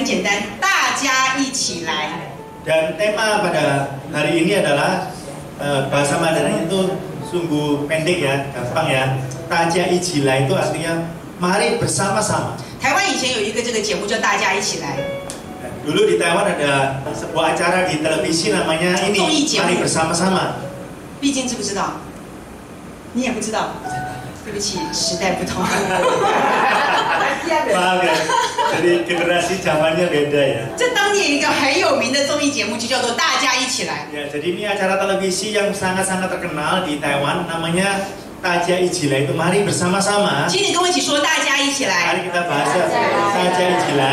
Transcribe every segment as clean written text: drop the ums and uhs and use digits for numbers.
简单，大家一起来。 Dan tema pada hari ini adalah bahasa Mandarin itu sungguh pendek ya, gampang ya. Taja Ijila itu artinya mari bersama-sama. 台湾以前有一个这个节目叫《大家一起来》。 Dulu di Taiwan ada sebuah acara di televisi namanya ini Mari Bersama-sama. 毕竟知不知道？你也不知道。对不起，时代不同。 Maaf ya, jadi generasi zamannya beda ya. 这当年一个很有名的综艺节目就叫做《大家一起来》。 Ya, jadi ini acara televisi yang sangat-sangat terkenal di Taiwan namanya Taja Ijila itu Mari Bersama-sama. 请你跟我一起说，大家一起来。 Mari kita bahas Taja Ijila.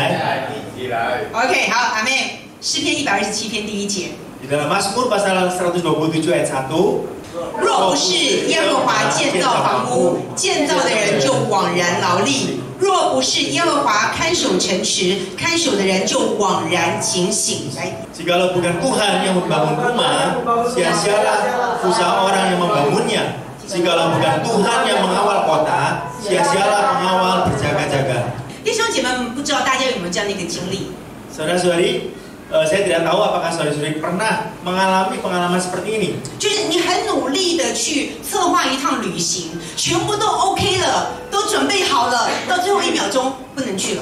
OK， 好，阿妹，诗篇127篇第1节。 Di dalam Mazmur pasal 127 ayat 1. 若不是耶和华建造房屋，建造的人就枉然劳力；若不是耶和华看守城池，看守的人就枉然警醒。来， Jikalau bukan Tuhan yang membangun rumah, sia-sialah usaha orang yang membangunnya. Jikalau bukan Tuhan yang mengawal kota, sia-sialah pengawal berjaga-jaga. 弟兄姐妹们，不知道大家有没有这样的一个经历？ Saudara-saudari, saya tidak tahu apakah saudara-saudari pernah mengalami pengalaman seperti ini. 就是你很努力的去策划一趟旅行，全部都 OK 了，都准备好了，到最后1秒钟不能去了。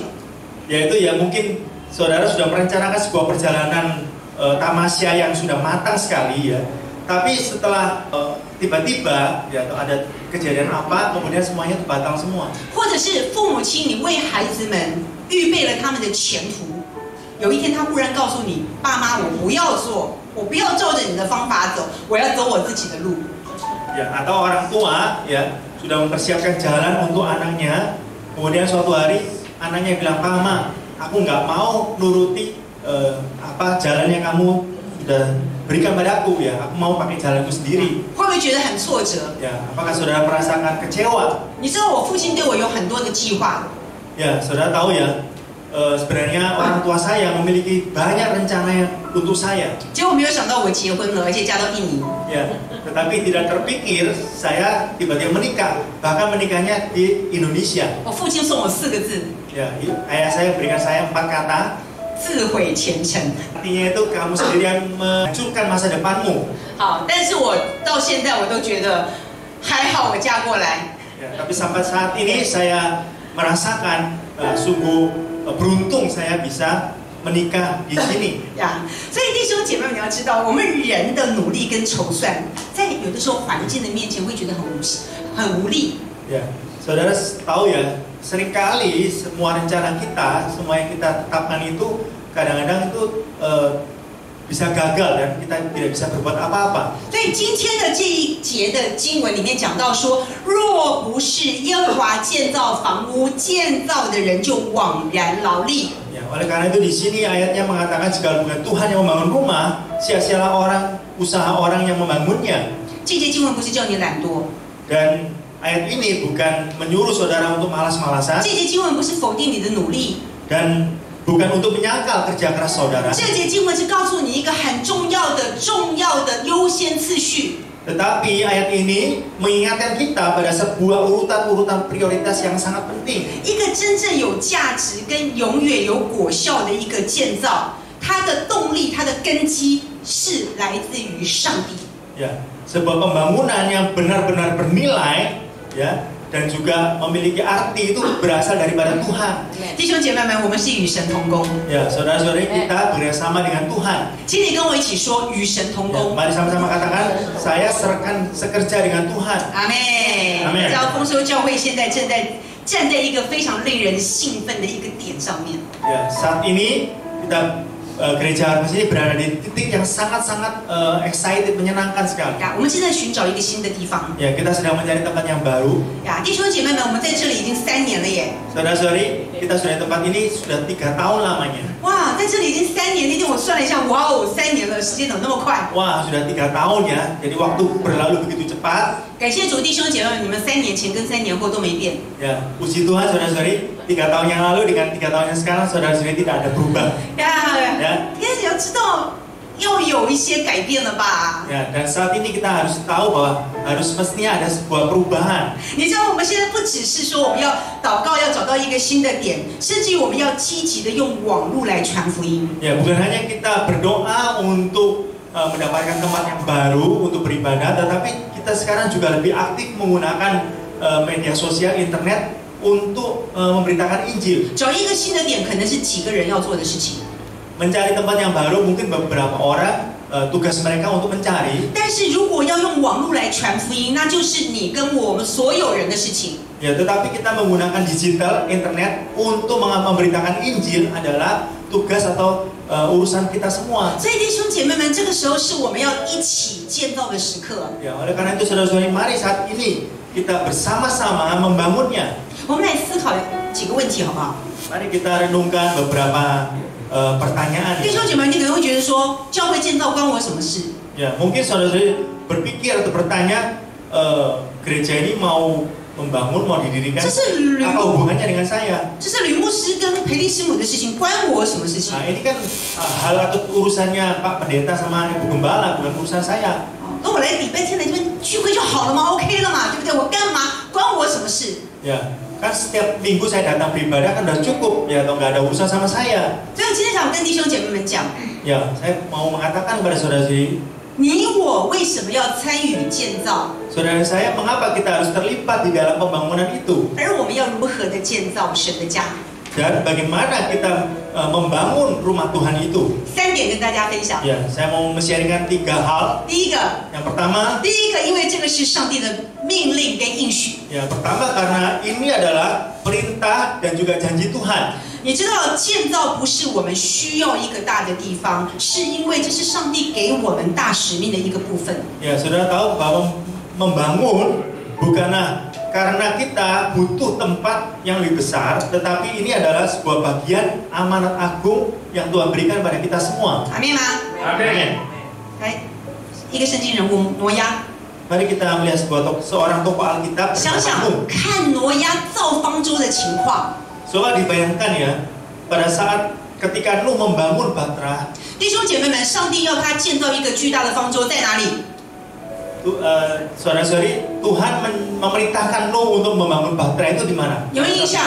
Yaitu ya mungkin saudara sudah merencanakan sebuah perjalanan tamasya yang sudah matang sekali ya. Tapi setelah tiba-tiba ya ada kejadian apa, kemudian semuanya batal semua. 或者是父母亲，你为孩子们预备了他们的前途。 有一天，他忽然告诉你：“爸妈，我不要做，我不要照着你的方法走，我要走我自己的路。” Ya, atau orang tua ya sudah mempersiapkan jalan untuk anaknya. Kemudian suatu hari anaknya bilang, "Mama, aku nggak mau nuruti apa jalan yang kamu sudah berikan padaku ya. Aku mau pakai jalanku sendiri." 会不会觉得很挫折？ Ya, apakah saudara merasakan kecewa? 你知道我父亲对我有很多的计划， Ya, saudara tahu ya. Sebenarnya orang tua saya memiliki banyak rencana untuk saya. 结果没有想到我结婚了，而且嫁到印尼。 Ya, tetapi tidak terpikir saya tiba-tiba menikah, bahkan menikahnya di Indonesia. 我父亲送我4个字： Ya, ayah saya berikan saya 4 kata. 自毁前程。 Artinya itu kamu sendiri yang menghancurkan masa depanmu. 好，但是我到现在我都觉得还好，我嫁过来。 Ya, tapi sampai saat ini saya merasakan sungguh beruntung saya bisa menikah di sini. 呀，所以弟兄姐妹们，你要知道，我们人的努力跟筹算，在有的时候环境的面前会觉得很无力。 Ya, saudara tahu ya, seringkali semua rencana kita, semua yang kita tetapkan itu kadang-kadang itu bisa gagal dan kita tidak bisa berbuat apa-apa. 所以今天的这一节的经文里面讲到说，若不是耶和华建造房屋，建造的人就枉然劳力。 Ya, oleh karena itu di sini ayatnya mengatakan jika bukan Tuhan yang membangun rumah, sia-sialah usaha orang yang membangunnya. 这节经文不是叫你懒惰， Dan ayat ini bukan menyuruh saudara untuk malas-malasan 这节经文不是否定你的努力， dan bukan untuk menyangkal kerja keras saudara. 这节经文是告诉你一个很重要的优先次序。 Tetapi ayat ini mengingatkan kita pada sebuah urutan-urutan prioritas yang sangat penting. 一个真正有价值跟永远有果效的一个建造，它的动力、它的根基是来自于上帝。 Ya, sebuah pembangunan yang benar-benar bernilai, ya, dan juga memiliki arti itu berasal daripada Tuhan. 弟兄姐妹们，我们是与神同工。 Ya, saudara-saudari kita bersama dengan Tuhan. 请你跟我一起说与神同 Ya, 工。 mari sama-sama katakan, saya serahkan sekerja dengan Tuhan. 阿妹，阿妹知道丰收教会现在正在站在一个非常令人兴奋的一个点上面。 Ya, saat ini kita gereja Harvest ini berada di titik yang sangat-sangat excited, menyenangkan sekali. 呀，我们正在寻找一个新的地方。 Ya, kita sedang mencari tempat yang baru. 呀，弟兄姐妹们，我们在这里已经3年了耶！ Saudara-saudari, kita sudah di tempat ini sudah 3 tahun lamanya. 哇，在这里已经3年，那天我算了一下，哇哦，3年了，时间怎么那么快？ Wah, sudah 3 tahun ya. Jadi waktu berlalu begitu cepat. 感谢主，弟兄姐妹们，你们3年前跟3年后都没变。 Ya, puji Tuhan saudara-saudari, 3 tahun yang lalu dengan 3 tahun yang sekarang saudara-saudari tidak ada berubah. 呀， Ya. 但是要知道，要有一些改变了吧？ Ya, dan saat ini kita harus tahu bahwa mestinya ada sebuah perubahan. 你知道我们现在不只是说我们要祷告，要找到一个新的点，甚至于我们要积极的用网络来传福音。 Ya, bukan hanya kita berdoa untuk mendapatkan tempat yang baru untuk beribadah, tetapi kita sekarang juga lebih aktif menggunakan media sosial, internet untuk memberitakan Injil. 找一个新的点，可能是几个人要做的事情。 Mencari tempat yang baru mungkin beberapa orang tugas mereka untuk mencari. 但是如果要用网络来传福音，那就是你跟我们所有人的事情。 Ya, tetapi kita menggunakan digital, internet untuk memberitakan Injil adalah tugas atau urusan kita semua. 所以弟兄姐妹们，这个时候是我们要一起建造的时刻。 Ya, oleh karena itu saudara-saudari, mari saat ini kita bersama-sama membangunnya. 我们来思考几个问题，好不好？ Mari kita renungkan beberapa pertanyaan. 弟兄姐妹，你可能会觉得说，教会建造关我什么事？ Ya, mungkin saudara-saudari berpikir atau bertanya, gereja ini mau membangun, mau didirikan, 这是吕 apa 牧， hubungannya dengan saya? 这是吕牧师跟培利师母的事情，关我什么事情？ Nah, ini kan hal atau urusannya Pak Pendeta sama Ibu Gembala, bukan urusan saya. 那我来礼拜天来这边聚会就好了嘛 ，OK 了嘛，对不对？我干嘛？关我什么事？ Ya, kan setiap minggu saya datang beribadah kan udah cukup, ya, atau nggak ada urusan sama saya. 所以我今天想跟弟兄姐妹们讲， Ya, saya mau mengatakan kepada saudara-saudari, 你我为什么要参与建造？ saudara saya, mengapa kita harus terlibat di dalam pembangunan itu? 而我们要如何的建造神的家？ Dan bagaimana kita membangun rumah Tuhan itu? 3点跟大家分享。 Ya, saya mau men-sharingkan 3 hal. 第一个， Yang pertama, 因为这个是上帝的命令跟应许。 ya pertama karena ini adalah perintah dan juga janji Tuhan. 你知道建造不是我们需要一个大的地方，是因为这是上帝给我们大使命的一个部分。 Ya, saudara tahu bahwa membangun bukanlah karena kita butuh tempat yang lebih besar, tetapi ini adalah sebuah bagian amanat agung yang Tuhan berikan pada kita semua. 阿妹吗？ Amin. 来，一个圣经人物挪亚， Mari kita melihat seorang tokoh Alkitab. 想想看挪亚造方舟的情况。 Coba dibayangkan ya, pada saat ketika Nuh membangun Batra, 弟兄姐妹们，上帝要他建造一个巨大的方舟，在哪里？ saudara-saudari, Tuhan memerintahkan Nuh untuk membangun Batra itu di mana? 有没有印象？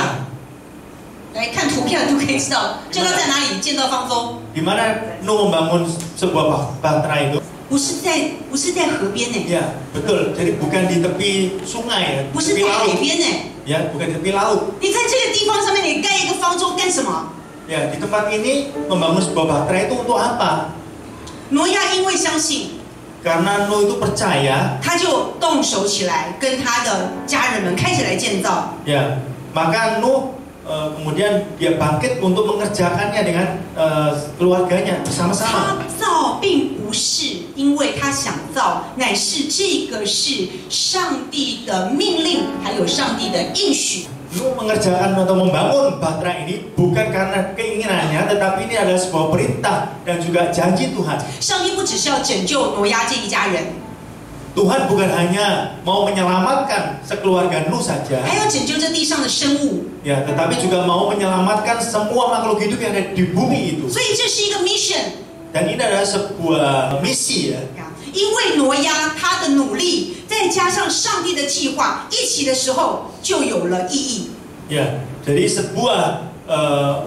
来看图片就可以知道，建造在哪里？建造方舟 Di mana Nuh membangun sebuah Batra itu? 不是在河边呢， Ya, betul. Jadi bukan di tepi sungai ya, 不是 tepi 在海 laut. 边呢。 Ya, bukan di tepi laut. 你在这个地方上面，你盖一个方舟干什么？ Ya, di tempat ini membangun sebuah Batra itu untuk apa? 挪亚因为相信， Karena Nuh itu percaya, 他就动手起来，跟他的家人们开始来建造。 ya, maka Nuh kemudian dia bangkit untuk mengerjakannya dengan keluarganya 他 bersama-sama. 造并不是因为他想造，乃是这个是上帝的命令，还有上帝的应许。 Nuh mengerjakan atau membangun Batra ini bukan karena keinginannya, tetapi ini adalah sebuah perintah dan juga janji Tuhan. 上帝不只是要拯救挪亚这一家人， Tuhan bukan hanya mau menyelamatkan sekeluarga Nuh saja, 还要拯救这地上的生物。 ya, tetapi juga mau menyelamatkan semua makhluk hidup yang ada di bumi itu. 所以这是一个 mission。 Dan ini adalah sebuah misi ya. 因为挪亚他的努力，再加上上帝的计划一起的时候，就有了意义。 Ya, jadi sebuah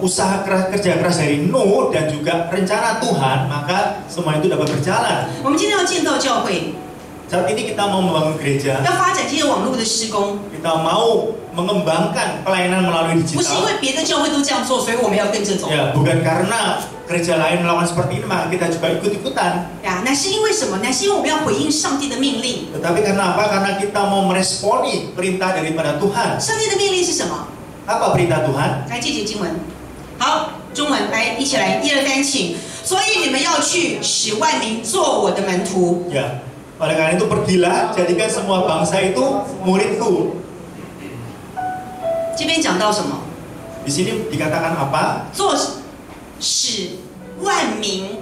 usaha kerja keras dari Nuh dan juga rencana Tuhan, maka semua itu dapat berjalan. 我们今天要建造教会， Saat ini kita mau membangun gereja, 要发展这些网络的施工， kita mau mengembangkan pelayanan melalui 不是因 digital. 为别的教会都这样做，所以我们要跟着走。 Ya, bukan karena gereja lain melakukan seperti ini maka kita juga ikut-ikutan. 呀，那是因为什么？那是因为我们要回应上帝的命令。 Tetapi karena apa? Karena kita mau meresponi perintah daripada Tuhan. 上帝的命令是什么？ Apa perintah Tuhan? 来，这节经文。好，中文来，一起来，1、2、3，请。所以你们要去，使万民做我的门徒。 Ya, oleh karena itu pergilah, jadikan semua bangsa itu muridku. 这边讲到什么？ Di sini dikatakan apa? 做使万民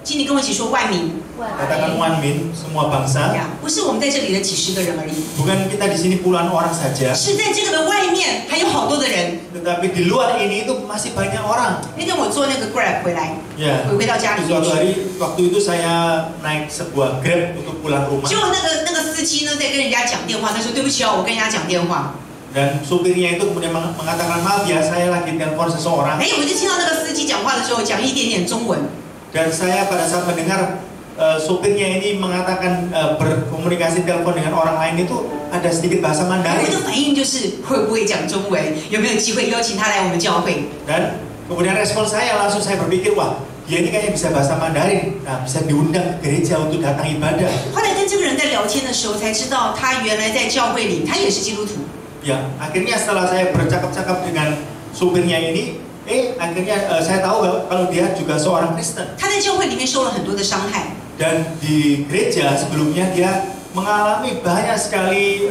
请你跟我一起说万民。 Katakan wanmin, semua bangsa. 呀，不是我们在这里的几十个人而已， Bukan kita di sini puluhan orang saja. 是在这个的外面还有好多的人。 Tetapi di luar ini itu masih banyak orang. 那天我坐那个 Grab 回来， Ya. 回到家里面 Suatu 去， hari waktu itu saya naik sebuah Grab untuk pulang rumah. 结果那个司机呢在跟人家讲电话，他说对不起哦，我跟人家讲电话。 Dan supirnya itu kemudian mengatakan maaf ya, saya lagi telepon seseorang. 哎，我就听到那个司机讲话的时候讲一点点中文。 Dan saya pada saat mendengar supirnya ini mengatakan berkomunikasi telepon dengan orang lain itu ada sedikit bahasa 我 Mandarin. 的反应就是会不会讲中文，有没有机会邀请他来我们教会？ Dan kemudian respon saya langsung saya berpikir wah dia ini kayaknya bisa bahasa Mandarin, nah bisa diundang ke gereja untuk datang ibadah. 后来跟这个人在聊天的时候，才知道他原来在教会里，他也是基督徒。 Ya, akhirnya setelah saya bercakap-cakap dengan supirnya ini, akhirnya saya tahu kalau dia juga seorang Kristen. 他在教会里面受了很多的伤害， Dan di gereja sebelumnya dia mengalami banyak sekali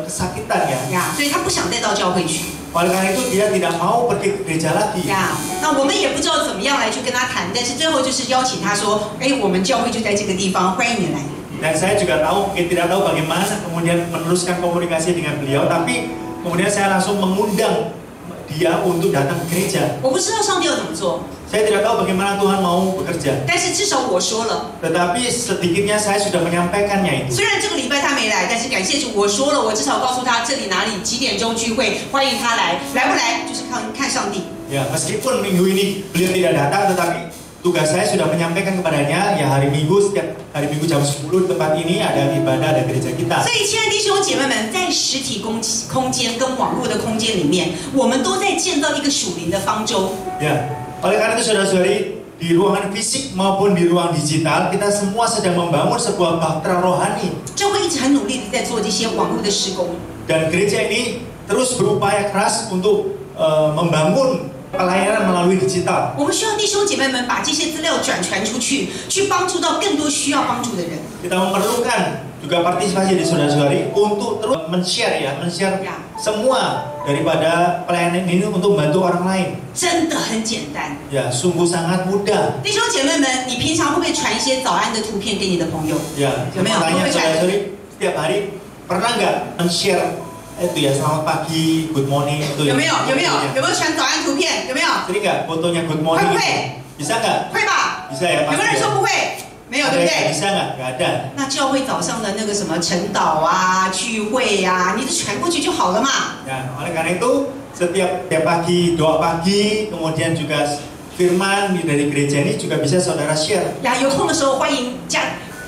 kesakitan ya. 呀，所以他不想再到教会去。 Oleh karena itu dia tidak mau pergi ke gereja lagi. 呀，那我们也不知道怎么样来去跟他谈，但是最后就是邀请他说，哎，我们教会就在这个地方，欢迎你来。 Dan saya juga tidak tahu bagaimana kemudian meneruskan komunikasi dengan beliau, tapi kemudian saya langsung mengundang dia untuk datang ke gereja. 我不知道上帝要怎么做， Saya tidak tahu bagaimana Tuhan mau bekerja, 但是至少我说了。 tetapi sedikitnya saya sudah menyampaikannya itu. 虽然这个礼拜他没来，但是感谢主，我说了，我至少告诉他这里哪里几点钟聚会，欢迎他来，来不来就是看上帝。 Ya, meskipun minggu ini beliau tidak datang, tetapi tugas saya sudah menyampaikan kepadanya, ya hari Minggu, setiap hari Minggu jam 10 di tempat ini ada ibadah, ada gereja kita. 所以，亲爱的弟兄姐妹们，在实体空间跟网络的空间里面，我们都在建造一个属灵的方舟。 Ya, oleh karena itu saudara-saudari, di ruangan fisik maupun di ruang digital, kita semua sedang membangun sebuah bahtera rohani. 教会一直很努力的在做这些网络的施工。 Dan gereja ini terus berupaya keras untuk membangun pelayanan melalui digital. 我们需要弟兄姐妹们把这些资料转传出去，去帮助到更多需要帮助的人。 Kita memerlukan juga partisipasi dari saudara-saudari untuk terus men-share semua daripada pelayanan ini untuk membantu orang lain. 真的很简单。 Ya, sungguh sangat mudah. 弟兄姐妹们，你平常会不会传一些早安的图片给你的朋友？ Ya, 有没有？会不 tanya 会传？ saudara-saudari setiap hari pernah nggak men-share itu ya selamat pagi, good morning itu 有 ya? 没有？有没有？有没有传早安图片？有没有？ Sering nggak fotonya good morning? 会不会？ Bisa nggak? 会吧？ Bisa ya 有没有人 pasti. 说 Ya. 不会？没有，对不 Ada yang 对？ bisa nggak? Nggak ada. 那教会早上的那个什么晨祷啊、聚会啊，你就传过去就好了嘛。 Ya, oleh karena itu setiap pagi doa pagi, kemudian juga firman dari gereja ini juga bisa saudara share. 呀，有空的时候欢迎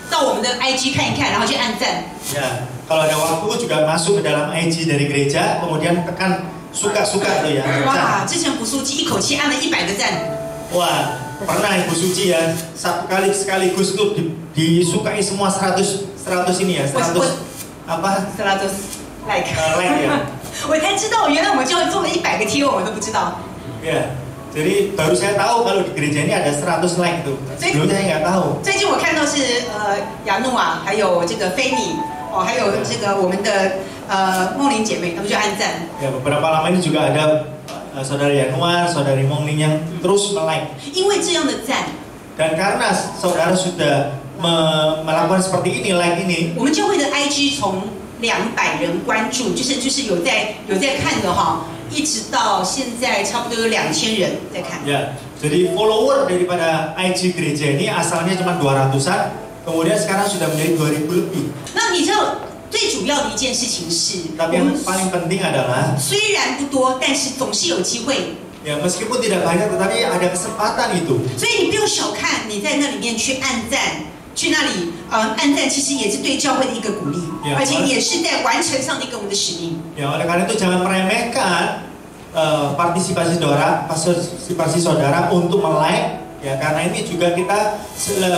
到我们的 IG 看一看，然后去按赞。 Ya, kalau ada waktu juga masuk ke dalam IG dari gereja, kemudian tekan suka-suka itu ya. 哇，之前朴素记一口气按了100个赞。 Wah, pernah Ibu Suci ya, satu kali sekaligus itu disukai semua 100 ini ya, 100 apa? 100 like。 like ya. 我才知道，原来我们教会做了100个贴文，我都不知道。 Ya, jadi baru saya tahu kalau di gereja ini ada 100 like tuh. Sebelumnya saya nggak tahu. 最近我看到是雅诺啊，还有这个菲尼哦，还有这个我们的梦玲姐妹，他们就按赞。 Ya, beberapa lama ini juga ada saudara Yanuar, saudari Mongling yang terus like. 因为这样的赞， Dan karena saudara sudah melakukan seperti ini, like ini, 我们教会的 IG 从200人关注，就是有在看的哈，一直到现在差不多有2000人在看。 ya, jadi follower daripada IG gereja ini asalnya cuma 200-an, kemudian sekarang sudah menjadi 2000 lebih. 那你知道最主要的一件事情是， Tapi yang paling penting adalah, 虽然不多，但是总是有机会。 ya meskipun tidak banyak, tetapi ada kesempatan itu. 所以你不用小看你在那里面去按赞，去那里按赞，其实也是对教会的一个鼓励， Yeah. 而且也是在完成上帝给我们的使命。 Ya, oleh karena itu jangan meremehkan partisipasi saudara untuk like, ya karena ini juga kita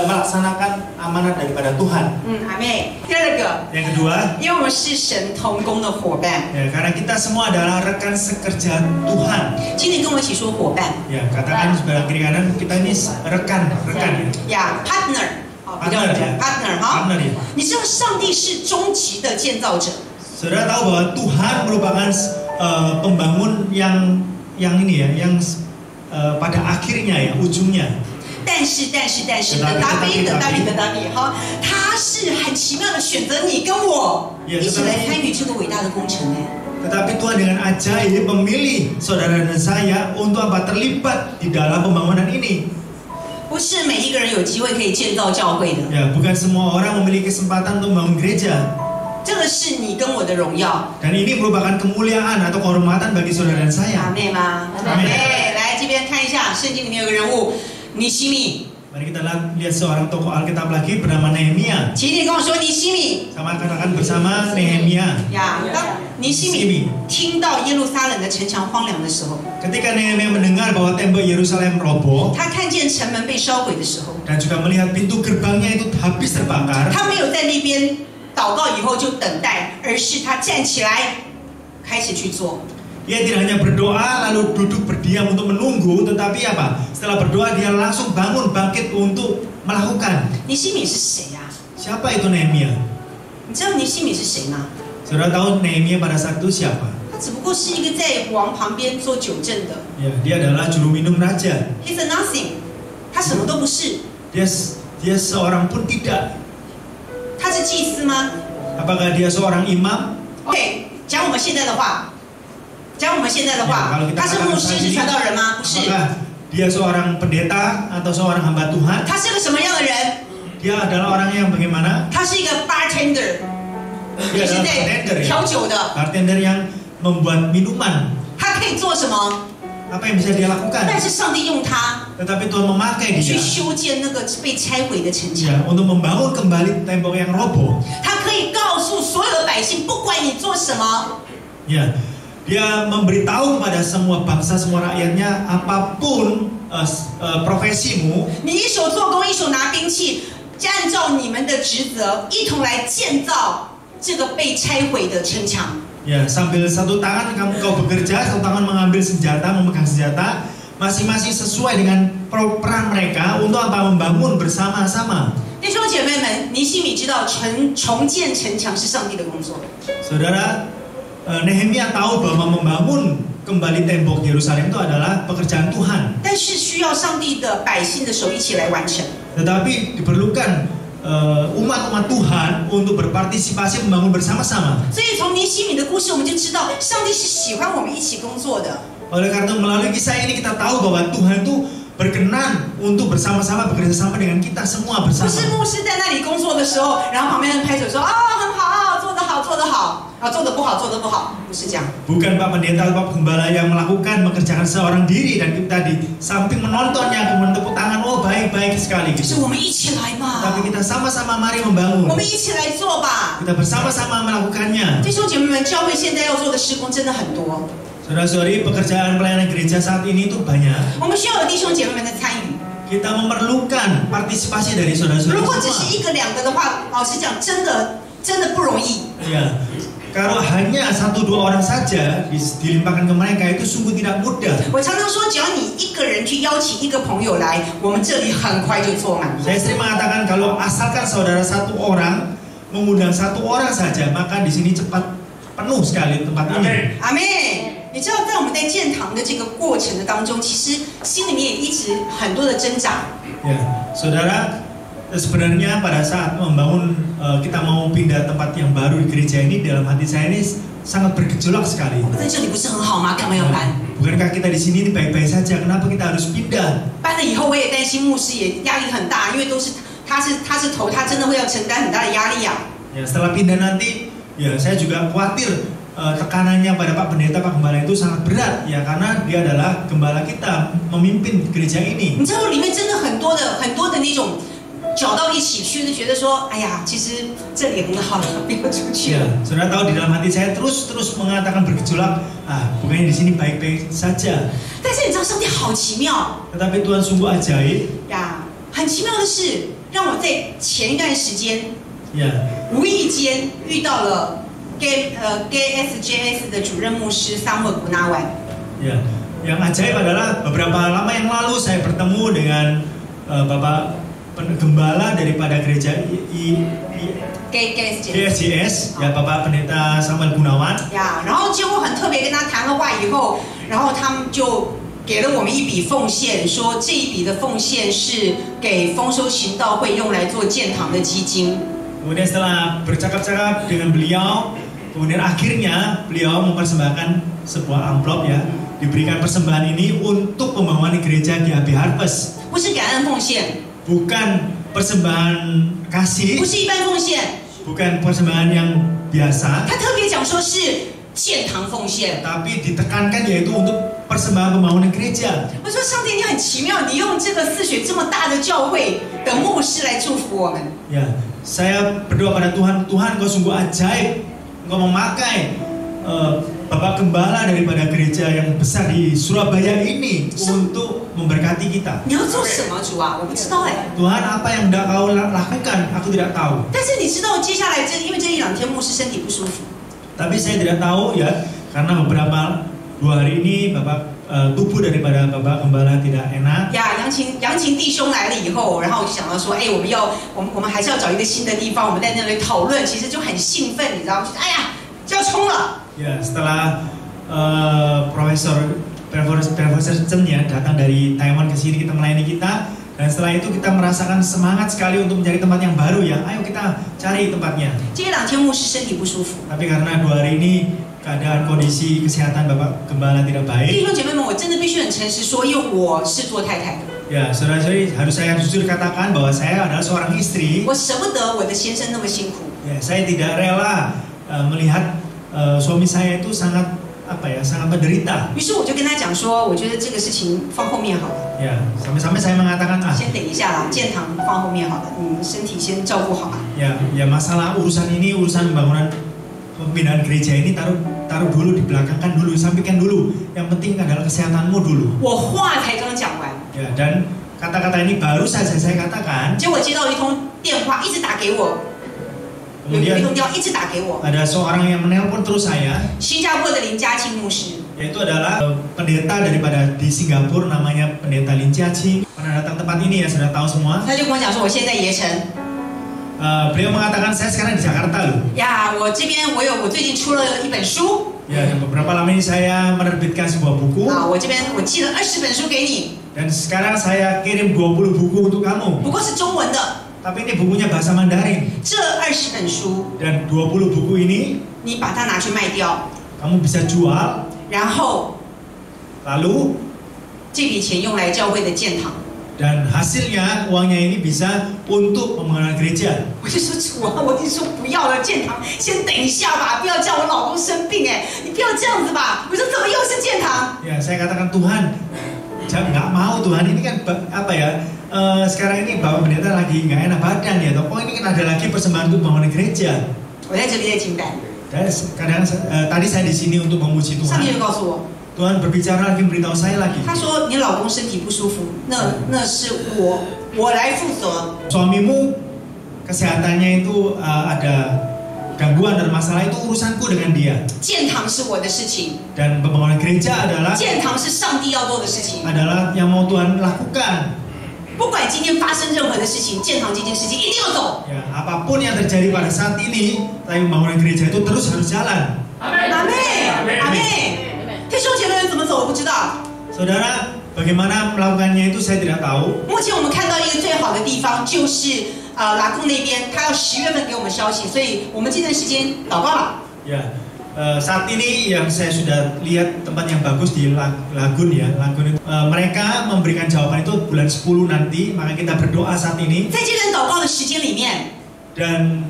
melaksanakan amanat daripada Tuhan. 阿妹，第二个， Yang kedua, 因为我们是神同工的伙伴， ya, karena kita semua adalah rekan sekerja Tuhan. 请你跟我一起说伙伴 Ya, katakan sebelah kiri kanan kita ini rekan ya. 呀，partner，好，比较 partner 哈。 Partner ya. 你知道上帝是终极的建造者， Saudara tahu bahwa Tuhan merupakan pembangun yang ini ya, yang pada akhirnya ya, ujungnya. 但是的达比哈，他是很奇妙的选择你跟我一起来参与这个伟大的工程哎。Tetapi Tuhan dengan ajaib memilih saudara dan saya untuk apa? Terlibat di dalam pembangunan ini. 不是每一个人有机会可以建造教会的。Ya, bukan semua orang memiliki kesempatan untuk membangun gereja. 这个是你跟我的荣耀。Dan ini merupakan kemuliaan atau kehormatan bagi saudara dan saya. 阿妹吗？阿妹，来这边看一下，圣经里面有个人物尼希米。Mari kita lihat seorang tokoh Alkitab lagi bernama Nehemia. 请你跟我说尼希米。Sama katakan bersama Nehemia. 呀，当尼希米听到耶路撒冷的城墙荒凉的时候， Ketika Nehemia mendengar bahwa tembok Yerusalem roboh, 他看见城门被烧毁的时候， dan juga melihat pintu gerbangnya itu habis terbakar, 他没有在那边祷告以后就等待，而是他站起来开始去做。 Dia tidak hanya berdoa lalu duduk berdiam untuk menunggu, tetapi apa? Setelah berdoa dia langsung bangun bangkit untuk melakukan. 尼希米是谁呀？ Siapa itu Nehemia? 你知道尼希米是谁吗？ Saudara tahu Nehemia pada saat itu siapa? 他只不过是一个在王旁边做酒政的。 Ya, dia adalah juru minum raja. He's a nothing， 他什么都不是。 Dia seorang pun tidak. 他是祭司吗 Apakah dia seorang imam? ？OK， 讲我们现在的话，他是牧师是传道人吗？不是。 Apakah dia seorang pendeta atau seorang hamba Tuhan? 他是个什么样的人？ Dia adalah orang yang bagaimana? 他是一个 bartender， Dia 就是 adalah 在 bartender, ya? 调酒的。 Bartender yang membuat minuman. 他可以做什么？ Apa yang bisa dia lakukan? 但是上帝用他 Tetapi Tuhan memakai 去 dia 修建那个被拆毁的城墙。 ya, untuk membangun kembali tembok yang roboh. 他可以告诉所有的百姓，不管你做什么， Ya, dia memberitahu kepada semua bangsa, semua rakyatnya, apapun profesimu, 你一手做工，一手拿兵器，按照你们的职责，一同来建造这个被拆毁的城墙。 ya sambil satu tangan kau bekerja, satu tangan mengambil senjata, memegang senjata, masing-masing sesuai dengan peran mereka untuk apa? Membangun bersama-sama. 弟兄姐妹们，尼希米知道重建城墙是上帝的工作。 Saudara, Nehemia tahu bahwa membangun kembali tembok Yerusalem itu adalah pekerjaan Tuhan. 但是需要上帝的百姓的手一起来完成。 Tetapi diperlukan umat-umat Tuhan untuk berpartisipasi membangun bersama-sama. 所以从尼希米的故事，我们就知道上帝是喜欢我们一起工作的。 Oleh karena melalui kisah ini kita tahu bahwa Tuhan itu berkenan untuk bersama-sama bekerja sama dengan kita semua 不 bersama. 是牧师在那里工作的时候，然后旁边人拍手说啊很好，做得好，做得好，啊做得不好，做得不好，不是这样。 Bukan Pak Pendeta atau Pak Gembala yang melakukan mengerjakan seorang diri dan kita di samping menontonnya kemudian tepuk tangan, oh baik-baik sekali 是 gitu. 我们一起来嘛， Tapi kita sama-sama mari 我 membangun. 们一起来做吧。 Kita bersama-sama melakukannya. 弟兄姐妹们，教会现在要做的施工真的很多， Saudara-saudari, pekerjaan pelayanan gereja saat ini itu banyak. 我们需要有弟兄姐妹们的参与。 Kita memerlukan partisipasi dari 如 saudara-saudara 果只 semua. 是一个两个的话，老实讲，真的不容易。 Ya, kalau hanya 1-2 orang saja dilimpahkan ke mereka itu sungguh tidak mudah. 我常常说，只要你一个人去邀请一个朋友来，我们这里很快就坐满。 Saya sering mengatakan kalau asalkan saudara 1 orang mengundang 1 orang saja, maka di sini cepat penuh sekali tempat ini. 阿妹，你知道在我们在建堂的这个过程的当中，其实心里面也一直很多的挣扎。 Ya, saudara, sebenarnya pada saat membangun kita mau pindah tempat yang baru di gereja ini, dalam hati saya ini sangat bergejolak sekali. 我在这里不是很好吗？干嘛要搬？ Bukankah kita di sini ini baik-baik saja? Kenapa kita harus pindah? 搬了以后，我也担心牧师也压力很大，因为都是他是头，他真的会要承担很大的压力呀。 Ya, setelah pindah nanti, ya saya juga khawatir tekanannya pada Pak Pendeta, Pak Gembala itu sangat berat, ya karena dia adalah gembala kita memimpin gereja ini. 你知道里面真的很多的那种搅到一起去，就觉得说，哎呀，其实这里很好了，不要出去 Ya, 了。 saudara tahu di dalam hati saya terus mengatakan bergejolak, bukannya di sini baik-baik saja. 但是你知道上帝好奇妙 Tetapi Tuhan sungguh ajaib. 呀，很奇妙的是，让我在前一段时间 Ya, 无意间遇到了 GSJS 的主任牧师 Samuel Gunawan。 ya. Yang ajaib adalah beberapa lama yang lalu saya bertemu dengan Bapak Gembala daripada gereja GSJS, ya Bapak Pendeta Samuel Gunawan. 呀，然后结果很特别跟他谈了话以后，然后他们就给了我们一笔奉献，说这一笔的奉献是给丰收行道会用来做建堂的基金。 Kemudian setelah bercakap-cakap dengan beliau, kemudian akhirnya beliau mempersembahkan sebuah amplop ya, diberikan persembahan ini untuk pembangunan gereja GHB Harvest. 不是感恩奉献， Bukan persembahan 不 kasih, 是一般奉献， bukan persembahan yang biasa, 他特别讲说是建堂奉献。 tapi ditekankan yaitu untuk persembahan pembangunan gereja. 我说上帝你很奇妙，你用这个泗水这么大的教会的牧师来祝福我们。 Ya, saya berdoa pada Tuhan, Tuhan Kau sungguh ajaib, Engkau memakai Bapak Gembala daripada gereja yang besar di Surabaya ini untuk memberkati kita. 你要做什么主啊？我不知道哎。 Tuhan, apa yang hendak Kau lakukan? Aku tidak tahu. 但是你知道接下来因为这一两天牧师身体不舒服， Tapi saya tidak tahu ya, karena beberapa 2 hari ini Bapak tubuh daripada Bapak Gembala tidak enak. 呀，杨琴弟兄来了以后，然后我就想到说，哎，我们还是要找一个新的地方，我们在那里讨论，其实就很兴奋，你知道吗？就是哎呀，就要冲了。 Ya, setelah Profesor Chen ya datang dari Taiwan ke sini kita melayani kita, dan setelah itu kita merasakan semangat sekali untuk mencari tempat yang baru ya. Ayo kita cari tempatnya. 这一两天牧师身体不舒服， Tapi karena 2 hari ini keadaan kondisi kesehatan Bapak Gembala tidak 弟 baik. 兄姐妹们，我真的必须很诚实说，因为我是做太太的， Ya, saudara-saudari, harus saya jujur katakan bahwa saya adalah seorang istri. 我舍不得我的先生那么辛苦。 Ya, saya tidak rela melihat suami saya itu sangat menderita. 于是我就跟他讲说，我觉得这个事情放后面好了， Ya, sampai-sampai saya mengatakan先等一下啦，建堂放后面好了，你身体先照顾好嘛。 ya masalah urusan pembangunan gereja ini taruh dulu, dibelakangkan dulu, sampaikan dulu. Yang penting adalah kesehatanmu dulu. 我话才刚讲完， Ya, dan kata-kata ini baru saja saya katakan. 结果接到一通电话，一直打给我，有一 Kemudian 通电话一直打给我， ada seorang yang menelpon terus saya, 新加坡的林家庆牧师。 yaitu adalah pendeta daripada di Singapura, namanya pendeta Lin Chia-ching. Pernah datang tempat ini ya, sudah tahu semua. 他就跟我讲说，我现在在盐城 Beliau mengatakan saya sekarang di Jakarta loh. 呀，我这边我最近出了一本书 Ya, beberapa lama ini saya menerbitkan sebuah buku 啊，我这边我寄了20本书给你， dan sekarang saya kirim 20 buku untuk kamu. 不过是中文的。 Tapi ini bukunya bahasa Mandarin 这20本书 dan 20 buku ini 你把它拿去卖掉， kamu bisa jual, 然后 lalu 这笔钱用来教会的建堂。 dan hasilnya uangnya ini bisa untuk pembangunan gereja. 我就说主啊，我就说不要了，建堂先等一下吧，不要叫我老公生病哎，你不要这样子吧。我说怎么又是建堂？ Ya, saya katakan Tuhan, nggak mau Tuhan, ini kan sekarang ini Bapak Pendeta lagi nggak enak badan ya, oh ini kan ada lagi persembahan untuk bangunan gereja. 我在这里在敬拜， Dan kadang tadi saya di sini untuk memuji 上帝 Tuhan. 就告诉我， Tuhan berbicara lagi, memberitahu saya lagi. 他说你老公身体不舒服，那是我来负责。 Suamimu kesehatannya itu ada gangguan dan masalah, itu urusanku dengan dia. 建堂是我的事情， Dan pembangunan gereja adalah 建堂是上帝要做的事情。 yang mau Tuhan lakukan. 不管今天发生任何的事情，建堂这件事情一定要走。 Ya, apapun yang terjadi pada saat ini, tapi pembangunan gereja itu terus harus jalan. 阿妹，阿妹，弟兄姐妹们怎么走我不知道。 Saudara, bagaimana melakukannya itu saya tidak tahu. 目前我们看到一个最好的地方就是拉贡那边，他要10月份给我们消息，所以我们这段时间祷告了。 Ya, saat ini yang saya sudah lihat tempat yang bagus di Lagun ya, Lagun itu. Mereka memberikan jawaban itu bulan 10 nanti, maka kita berdoa saat ini. 在这段祷告的时间里面， Dan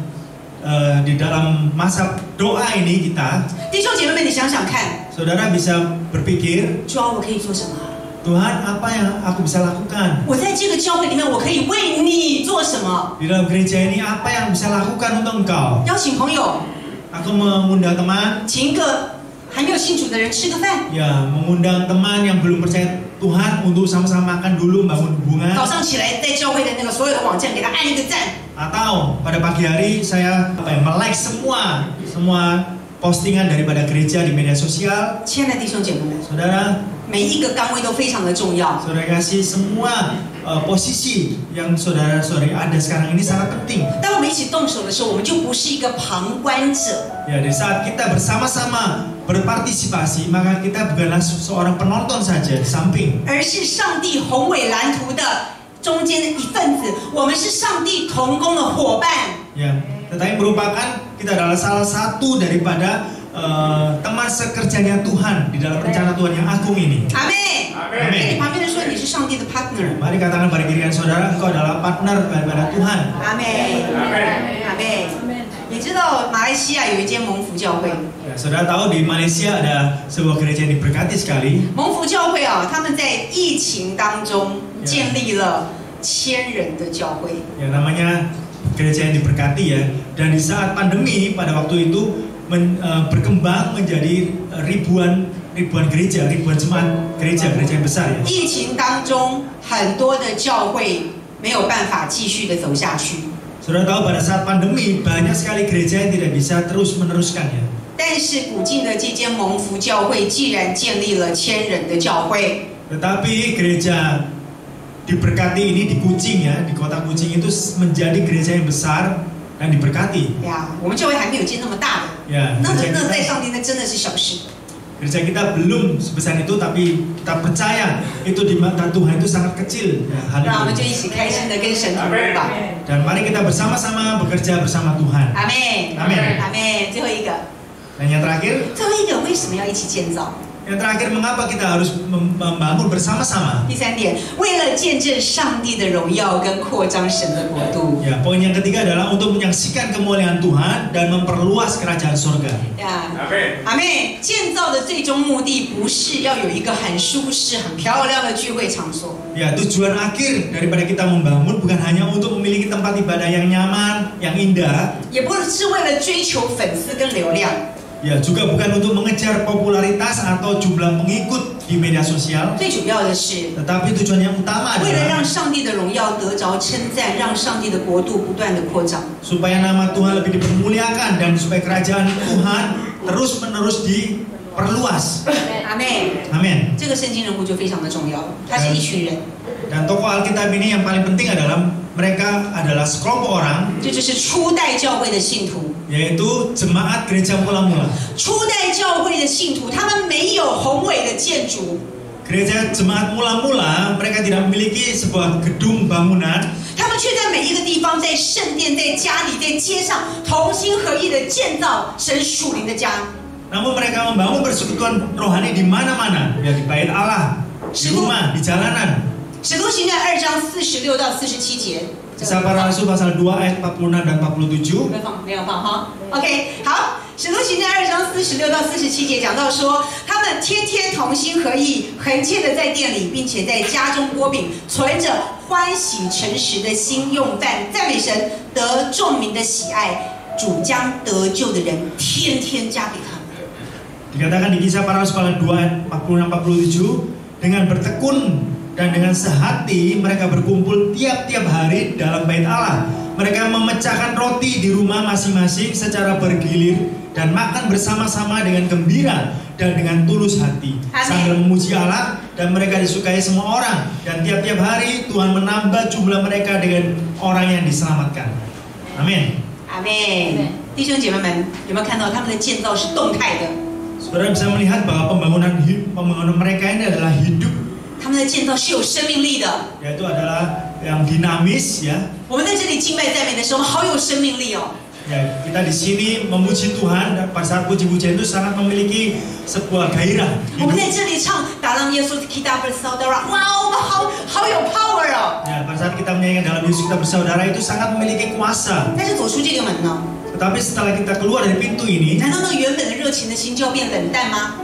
di dalam masa doa ini kita, 弟兄姐妹们，你想想看， saudara bisa berpikir, 主啊，我可以做什么？ Tuhan apa yang aku bisa lakukan? 我在这个教会里面，我可以为你做什么？ Di dalam gereja ini apa yang bisa lakukan untuk engkau? 邀请朋友， Aku mengundang teman, 请一个还没有信主的人吃个饭， ya mengundang teman yang belum percaya Tuhan untuk sama-sama makan dulu, bangun hubungan. 早上起来在教会的那个所有的网站给他按一个赞， Atau pada pagi hari saya like semua postingan daripada gereja di media sosial. 亲爱的弟兄姐妹们， Saudara, 每一个岗位都非常的重要。 saudara kasih semua posisi yang saudara-saudari ada sekarang ini sangat penting. 当我们一起动手的时候，我们就不是一个旁观者， Ya, di saat kita bersama-sama berpartisipasi, maka kita bukanlah seorang penonton saja di samping, 而是上帝宏伟蓝图的中间的一份子。我们是上帝同工的伙伴。 ya. Tetapi merupakan kita adalah salah satu daripada teman sekerjanya Tuhan di dalam rencana Tuhan yang agung ini. 阿妹， Amin. 跟你旁边的说，你是上帝的 partner。 Mari katakan pada diri saudara, engkau adalah partner daripada Tuhan. 阿妹，阿妹，你知道马来西亚有一间蒙福教会， Ya, saudara tahu di Malaysia ada sebuah gereja yang diberkati sekali. 蒙福教会啊，他们在疫情当中建立了1000人的教会。 Ya, namanya gereja yang diberkati ya. Dan di saat pandemi pada waktu itu berkembang menjadi ribuan gereja, ribuan jemaat gereja yang besar ya. 疫情当中，很多的教会没有办法继续的走下去。 Saudara tahu pada saat pandemi banyak sekali gereja yang tidak bisa terus meneruskan ya. 但是古晋的这间蒙福教会既然建立了1000人的教会， Tetapi gereja diberkati ini di Kuching ya, di kota Kuching itu menjadi gereja yang besar dan diberkati. 呀，我们教会还没有建那么大的， Ya, 那 gereja 在 kita, 上帝那真的是小事。 gereja kita belum sebesar itu, tapi kita percaya itu di mata Tuhan itu sangat kecil ya, hal 那我们就 itu. 一起开心的跟神同工吧。 Dan mari kita bersama-sama bekerja bersama Tuhan. 阿妹， Amin. 阿妹，最后一个， Dan yang terakhir, 最后一个为什么要一起建造？ yang terakhir mengapa kita harus membangun bersama-sama? 第三点，为了见证上帝的荣耀跟扩张神的国度。 Ya, poin yang ketiga adalah untuk menyaksikan kemuliaan Tuhan dan memperluas kerajaan surga. 呀，阿妹，建造的最终目的不是要有一个很舒适、很漂亮的聚会场所， Ya, tujuan akhir daripada kita membangun bukan hanya untuk memiliki tempat ibadah yang nyaman, yang indah, 也不是为了追求粉丝跟流量， ya juga bukan untuk mengejar popularitas atau jumlah pengikut di media sosial, 最主要的是 tetapi tujuan yang utama 为了让 adalah 上帝的荣耀得着称赞，让上帝的国度不断的扩张。 supaya nama Tuhan lebih dipermuliakan dan supaya kerajaan Tuhan terus-menerus diperluas. 阿妹， Amin. 这个圣经人物就非常的重要，他是一群人， Dan tokoh Alkitab ini yang paling penting adalah mereka adalah sekelompok orang, 这就是初代教会的信徒。 yaitu jemaat gereja mula-mula. 初代教会的信徒，他们没有宏伟的建筑， Gereja jemaat mula-mula mereka tidak memiliki sebuah gedung bangunan, 他们却在每一个地方，在圣殿、在家里、在街上，同心合意的建造神属灵的家。 namun mereka membangun persekutuan rohani di mana-mana, ya di bait Allah, di rumah, di jalanan. 使徒行传2章46到47节。 Kisah Para Rasul pasal 2 ayat 46 dan 47. 没有放哈。OK， 好，使徒行传2章46到47节讲到说，他们天天同心合意，恳切的在店里，并且在家中拨饼，存着欢喜诚实的心用饭，赞美神，得众民的喜爱。主将得救的人天天加给他们。 Dikatakan di Kisah Para Rasul pasal 2 ayat 46-47, dengan bertekun dan dengan sehati mereka berkumpul tiap-tiap hari dalam bait Allah. Mereka memecahkan roti di rumah masing-masing secara bergilir dan makan bersama-sama dengan gembira dan dengan tulus hati, sambil memuji Allah, dan mereka disukai semua orang. Dan tiap-tiap hari Tuhan menambah jumlah mereka dengan orang yang diselamatkan. Amin. 阿妹，弟兄姐妹们，有没有看到他们的建造是动态的？ Saudara bisa melihat bahwa pembangunan mereka ini adalah hidup, 他们的建造是有生命力的。 yaitu adalah yang dinamis ya. 我们在这里敬拜赞美的时候，好有生命力哦。 Ya, kita di sini memuji Tuhan, dan pada saat puji-pujian itu sangat memiliki sebuah gairah. 我们在这里唱打浪耶稣kita bersaudara，哇，我们好有 power 哦。 Ya, pada saat kita menyanyikan dalam Yesus kita bersaudara itu sangat memiliki kuasa. 但是走出这个门呢， Tetapi setelah kita keluar dari pintu ini, 难道那原本的热情的心就要变冷淡吗？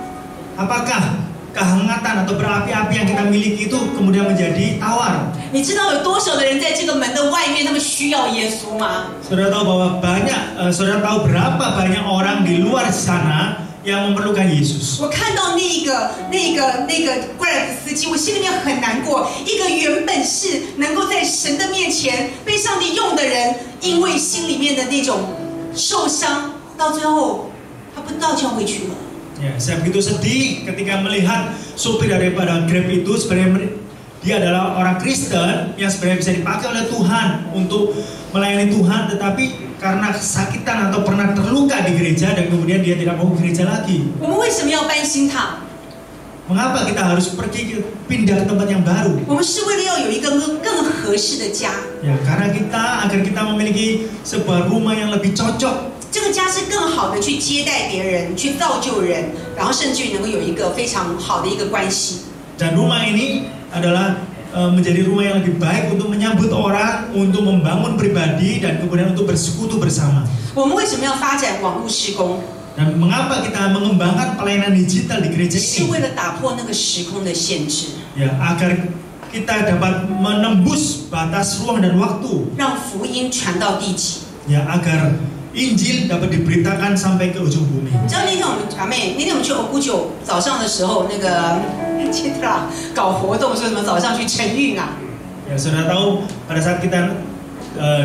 apakah kehangatan atau berapi-api yang kita miliki itu kemudian menjadi tawar? 你知道有多少的人在这个门的外面，他们需要耶稣吗？ Saudara tahu bahwa saudara tahu berapa banyak orang di luar sana yang memerlukan Yesus. 我看到那个Grab 司机，我心里面很难过。一个原本是能够在神的面前被上帝用的人，因为心里面的那种受伤，到最后他不到教会去了。 Ya, saya begitu sedih ketika melihat supir daripada Grab itu sebenarnya dia adalah orang Kristen yang sebenarnya bisa dipakai oleh Tuhan untuk melayani Tuhan, tetapi karena kesakitan atau pernah terluka di gereja dan kemudian dia tidak mau ke gereja lagi. 我们为什么要搬新堂？ Mengapa kita harus pindah ke tempat yang baru? 我们是为了要有一个更合适的家。 Ya, karena agar kita memiliki sebuah rumah yang lebih cocok. 这个家是更好的去接待别人，去造就人，然后甚至于能够有一个非常好的一个关系。 Dan rumah ini adalah menjadi rumah yang lebih baik untuk menyambut orang, untuk membangun pribadi dan kemudian untuk bersekutu bersama. 我们为什么要发展网络施工？ Dan mengapa kita mengembangkan pelayanan digital di gereja 是 ini? 为了打破那个时空的限制， Ya, agar kita dapat menembus batas ruang dan waktu. 让福音传到地极。 Ya, agar Injil dapat diberitakan sampai ke ujung bumi. 你知道那天我们那天我们去欧姑九早上的时候，那个Citra 搞活动，说什么早上去晨运啊？ Ya, saudara tahu pada saat kita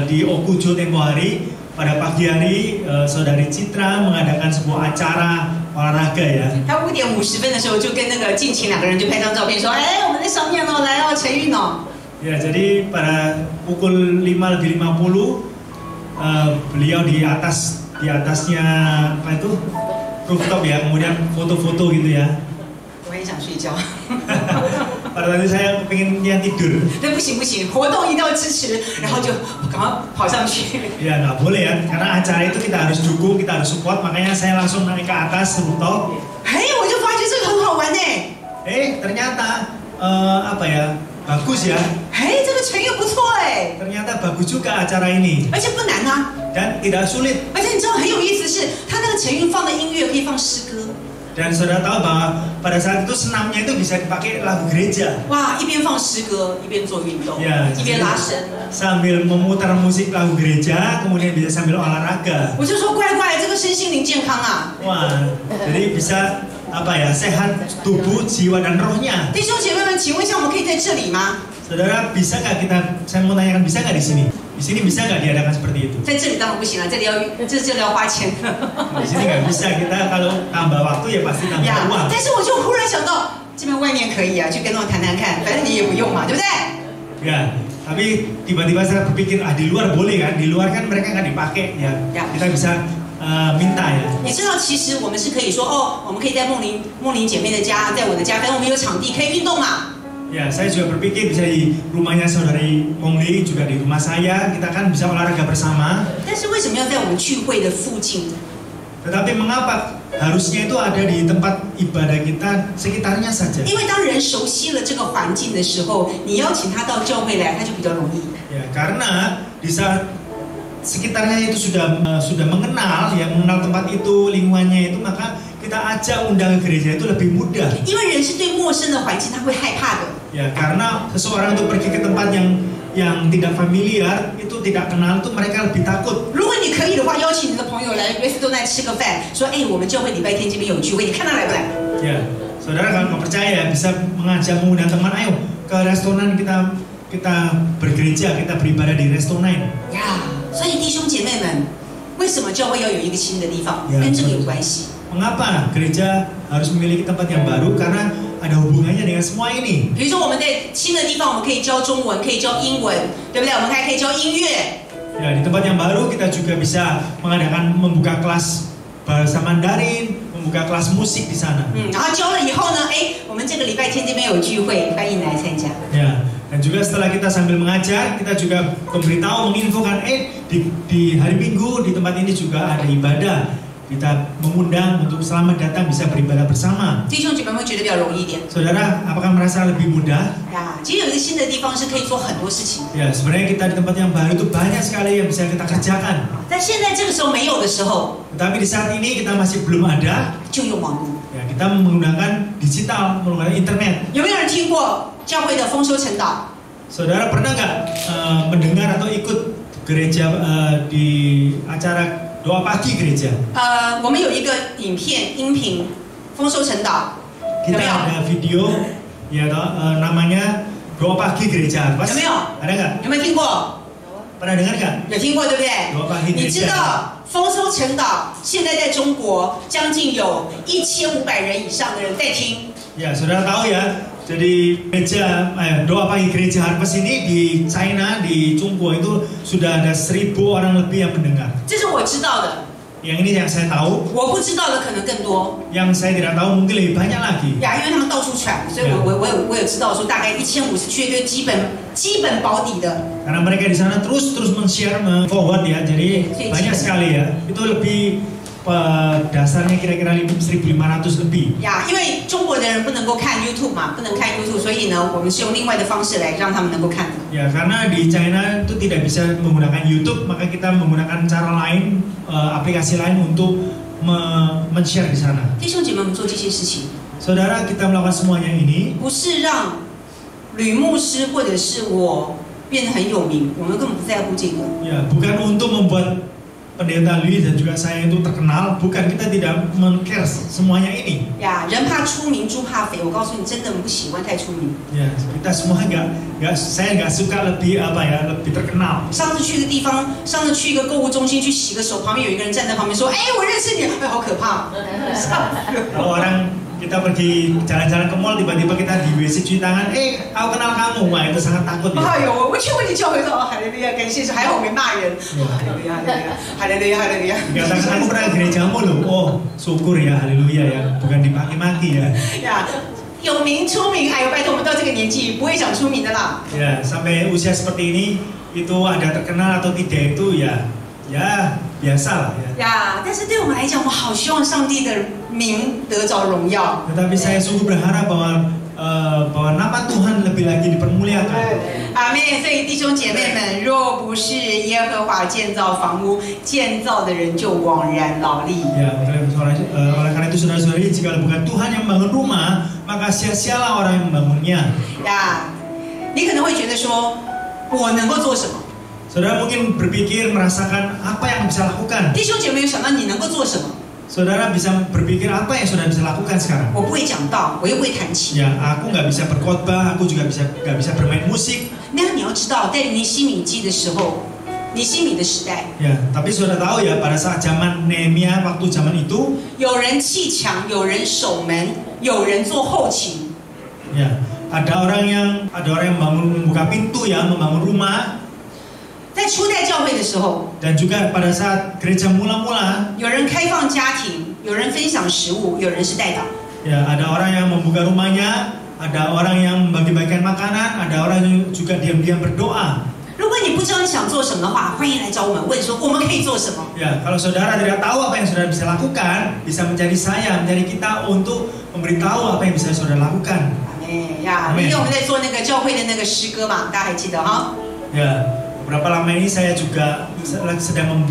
di Okujo tempo hari, pada pagi hari saudari Citra mengadakan sebuah acara olahraga ya. 他5点50分的时候就跟那个静琴2个人就拍张照片，说：“哎，我们在上面哦，来哦，晨运哦。” Ya, jadi pada pukul 5:50 beliau di atasnya apa itu rooftop ya, kemudian foto-foto gitu ya. 我也想睡觉。 Pada saat itu saya pengennya tidur. 那不行，活动一定要支持，然后就赶快跑上去。 Ya nggak boleh ya, karena acara itu kita harus dukung, kita harus support. Makanya saya langsung naik ke atas rooftop. 哎，我就发觉这个很好玩呢。 Ternyata apa ya, bagus ya. 哎，这个成语不错哎， Ternyata bagus juga acara ini 而且不难啊。 dan tidak sulit. 而且你知道很有意思是，它那个成语放的音乐可以放诗歌。 Dan saudara tahu bahwa pada saat itu senamnya itu bisa dipakai lagu gereja. 哇，一边放诗歌，一边做运动， Ya, 一边拉伸。 sambil memutar musik lagu gereja, kemudian bisa sambil olahraga. 我就说乖，这个身心灵健康啊。 Wah, jadi bisa apa ya, sehat tubuh, jiwa dan rohnya. 弟兄姐妹们，请问一下，我们可以在这里吗？ Saudara, bisa nggak saya mau tanyakan, bisa nggak di sini? Di sini bisa nggak diadakan seperti itu? 在这里当然不行了，这里要花钱。 Di sini nggak bisa, kita kalau tambah waktu ya pasti tambah 呀 uang. 但是我就忽然想到，这边外面可以啊，去跟他们谈谈看，反正你也不用嘛，对不对？ Ya, tapi tiba-tiba saya berpikir, di luar boleh kan? Di luar kan mereka nggak dipakai ya. Ya. Kita bisa minta ya. 你知道，其实我们是可以说，哦，我们可以在梦玲姐妹的家，在我的家，反正我们有场地可以运动嘛。 Ya, saya juga berpikir bisa di rumahnya saudari Mongli, juga di rumah saya, kita kan bisa olahraga bersama. 但是为什么要在我们聚会的附近？ Tetapi mengapa harusnya itu ada di tempat ibadah kita sekitarnya saja? 因为当人熟悉了这个环境的时候，你邀请他到教会来，他就比较容易。 Ya, karena di saat sekitarnya itu sudah mengenal tempat itu, lingkungannya itu, maka kita ajak undang ke gereja itu lebih mudah. 因为人是对陌生的环境他会害怕的。 Ya, karena seseorang untuk pergi ke tempat yang tidak familiar, itu tidak kenal, itu mereka lebih takut. 如果你可以的话，邀请你的朋友来Restoran吃个饭，说，哎，我们教会礼拜天这边有聚会，你看他来不来？ Ya, saudara kalau nggak percaya bisa mengundang teman, ayo ke restoran kita bergereja, kita beribadah di restoran. 呀，所以弟兄姐妹们，为什么教会要有一个新的地方？ Ya, 跟这个有关系。 Mengapa gereja harus memiliki tempat yang baru? Karena ada hubungannya dengan semua ini. 比如说我们在新的地方，我们可以教中文，可以教英文，对不对？我们还可以教音乐。 Ya, di tempat yang baru kita juga bisa membuka kelas bahasa Mandarin, membuka kelas musik di sana. 然后教了以后呢，哎，我们这个礼拜天这边有聚会，欢迎来参加。 Ya, dan juga setelah kita sambil mengajar, kita juga memberitahu, menginfokan, di hari Minggu di tempat ini juga ada ibadah. Kita mengundang untuk selamat datang bisa beribadah bersama. 弟兄姐妹会觉得比较容易一点。 Saudara, apakah merasa lebih mudah? 呀，其实有一个新的地方是可以做很多事情。 Ya, sebenarnya kita di tempat yang baru itu banyak sekali yang bisa kita kerjakan. 但现在这个时候没有的时候， Tetapi di saat ini kita masih belum ada. 就用网络。 Ya, kita menggunakan digital, menggunakan internet. 有没有人听过教会的丰收晨祷？ Saudara pernah nggak mendengar atau ikut gereja di acara doa pagi gereja? 我们有一个影片音频丰收晨祷，有 Kita 没有？ ada video, ya namanya doa pagi gereja. Pas, 有没有？ ada nggak? 有没有听过？ Pernah dengar nggak? 有听过对不对？ doa pagi 你知 gereja. 道丰收晨祷现在在中国将近有1500人以上的人在听。 Ya, saudara tahu ya. Jadi gereja doa pagi gereja Harvest ini di China, di Chongguo itu sudah ada 1000 orang lebih yang mendengar. 这是我知道的， Yang ini yang saya tahu. 我不知道的可能更多。 Yang saya tidak tahu mungkin lebih banyak lagi. 呀，因为他们到处传，所以我有知道说大概1500区就基本保底的。 Karena mereka di sana terus men-share, forward ya, jadi banyak sekali ya. Itu lebih dasarnya kira-kira 1500 lebih. 呀，因为中国的人不能够看 YouTube 嘛，不能看 YouTube， 所以呢，我们是用另外的方式来让他们能够看的。 Ya, karena di China itu tidak bisa menggunakan YouTube, maka kita menggunakan cara lain, aplikasi lain untuk men-share di sana. 弟兄姐妹们做这些事情， Saudara, kita melakukan semuanya ini 不是让吕牧师或者是我变得很有名，我们根本不在乎这个。 ya bukan untuk membuat pendeta Louis dan juga saya itu terkenal, bukan, kita tidak men-care semuanya ini. 呀，人怕出名，猪怕肥。我告诉你，真的不喜欢太出名。 Ya, kita semua saya nggak suka lebih lebih terkenal. 上次去一个地方，上次去一个购物中心去洗个手，旁边有一个人站在旁边说：“哎，我认识你。”哎，好可怕。 Kalau orang kita pergi jalan-jalan ke mall, tiba-tiba kita di WC cuci tangan, aku kenal kamu, wah itu sangat takut ya. 哎呦，我去问你教会说，哦，哈利路亚，感谢主，还好我没骂人。哈利路亚，哈利路亚，哈利路亚。 Dikatakan aku pernah ke gerejamu loh, oh syukur ya, haleluya ya, bukan dimaki-maki ya. 呀，有名出名，哎呦，拜托我们到这个年纪不会想出名的啦。 Ya, sampai usia seperti ini, itu ada terkenal atau tidak itu ya biasa lah ya. 呀，但是对我们来讲，我好希望上帝的名得着荣耀。 Tetapi saya sungguh berharap bahwa nama Tuhan lebih lagi dipermuliakan. 阿妹，所以弟兄姐妹们，若不是耶和华建造房屋，建造的人就枉然劳力。 Ya, oleh karena itu saudara-saudari, jika bukan Tuhan yang membangun rumah, maka sia-sialah orang yang membangunnya. 呀，你可能会觉得说，我能够做什么？ Saudara mungkin berpikir merasakan apa yang bisa lakukan. 弟兄姐妹有想到你能够做什么？ Saudara bisa berpikir apa yang saudara bisa lakukan sekarang. 我不会讲道，我又不会弹琴。 Ya, aku nggak bisa berkhotbah, aku juga nggak bisa bermain musik. 那你要知道，在尼希米记的时候，尼希米的时代， Ya, tapi saudara tahu ya, pada saat zaman Nehemia, waktu zaman itu, 有人砌墙，有人守门，有人做后勤。 ya, ada orang yang membuka pintu ya, membangun rumah. 在初代教会的时候， Dan juga pada saat gereja mula-mula, 有人开放家庭，有人分享食物，有人是代祷。 ya ada orang yang membuka rumahnya, ada orang yang membagi-bagikan makanan, ada orang yang juga diam-diam berdoa. 如果你不知道你想做什么的话，欢迎来找我们，问说我们可以做什么。 Ya, kalau saudara tidak tahu apa yang saudara bisa lakukan, bisa mencari saya, mencari kita untuk memberitahu apa yang bisa saudara lakukan. 哎呀，因为我们在做那个教会的那个诗歌嘛，大家还记得哈？ Ya, beberapa lama ini saya juga sedang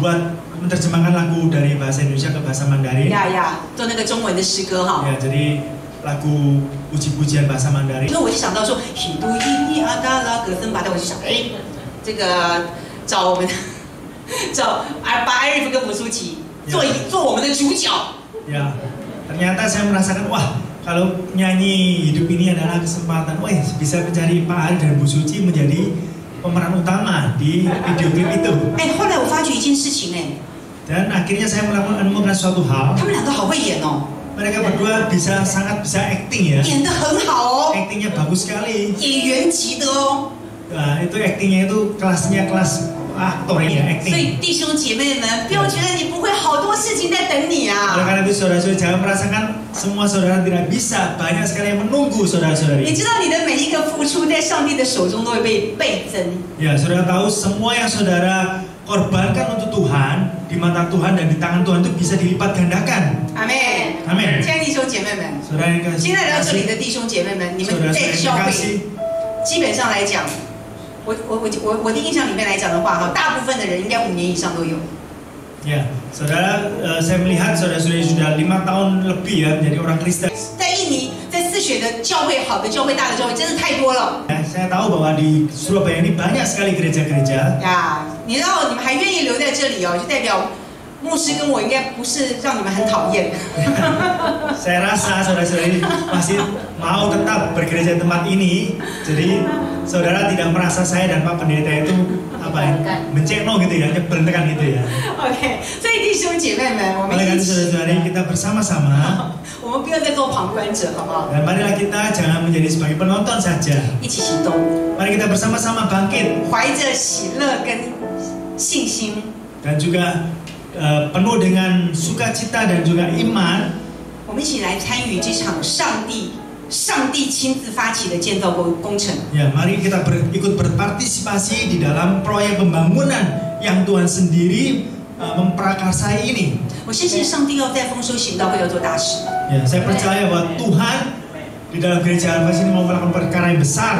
menerjemahkan lagu dari bahasa Indonesia ke bahasa Mandarin. 呀，做那个中文的诗歌哈。 Ya, jadi lagu puji-pujian bahasa Mandarin. 所以我就想到说，喜都伊尼阿达拉格森巴，但我就想，哎，这个找我们把艾瑞夫跟朴书吉做我们的主角。 Ya, ternyata saya merasakan, wah, kalau nyanyi hidup ini adalah kesempatan, wah, bisa mencari Pak Ari dan Bu Suci menjadi pemeran utama di video klip itu. 哎，后来我发觉一件事情，哎， Dan akhirnya saya menemukan suatu hal. 他们两个好会演哦， Mereka berdua sangat bisa acting ya. 演得很好哦， Actingnya bagus sekali. 演员级的哦。 Nah, itu actingnya itu kelasnya kelas aktor ya, 所 acting. 以弟兄姐妹们，不要觉得你不会，好多事情在等你 Oleh 啊！ karena itu saudara-saudari jangan merasakan semua saudara tidak bisa. Banyak sekali yang menunggu 你 saudara-saudari. 知道你的每一个付出，在上帝的手中都会被倍增。 Ya, saudara tahu semua yang saudara korbankan untuk Tuhan, di mata Tuhan dan di tangan Tuhan itu bisa dilipat gandakan. 阿妹， Amin. 亲爱的弟兄姐妹们， Saudara yang kasih. 现在来到这里的弟兄姐妹们，你们 Saudara 在 saya 教 yang 会， kasih. 基本上来讲，我的印象里面来讲的话，哈，大部分的人应该5年以上都有。 Ya, saudara, saya melihat saudara-saudari sudah 5 tahun lebih ya menjadi orang Kristen. 在印尼，在自学的教会，好的教会、大的教会，真是太多了。 Ya, saya tahu bahwa di Surabaya ini banyak sekali gereja-gereja. 呀，你知道你们还愿意留在这里哦，就代表牧师跟我应该不是让你们很讨厌。 Saya rasa saudara-saudari masih mau tetap bergereja di tempat ini. Jadi saudara tidak merasa saya dan Pak Pendeta itu apa ya, mencekno gitu ya, nyebelkan gitu ya. OK， 所以弟兄姐妹们，我们 Oleh 一 karena 起， saudara-saudari kita bersama-sama 我们不要再做旁观者，好不好？ dan marilah kita jangan menjadi sebagai penonton saja. 一起行动， Mari kita bersama-sama bangkit 怀着喜乐跟信心， dan juga penuh dengan sukacita dan juga iman. 我们一起来参与这场上帝亲自发起的建造工程。 Ya, mari kita ikut berpartisipasi di dalam proyek pembangunan yang Tuhan sendiri memprakarsai ini. 我相信上帝要在丰收行道会要做大事。 Ya, saya percaya bahwa Tuhan di dalam gereja Harvest ini mau melakukan perkara yang besar.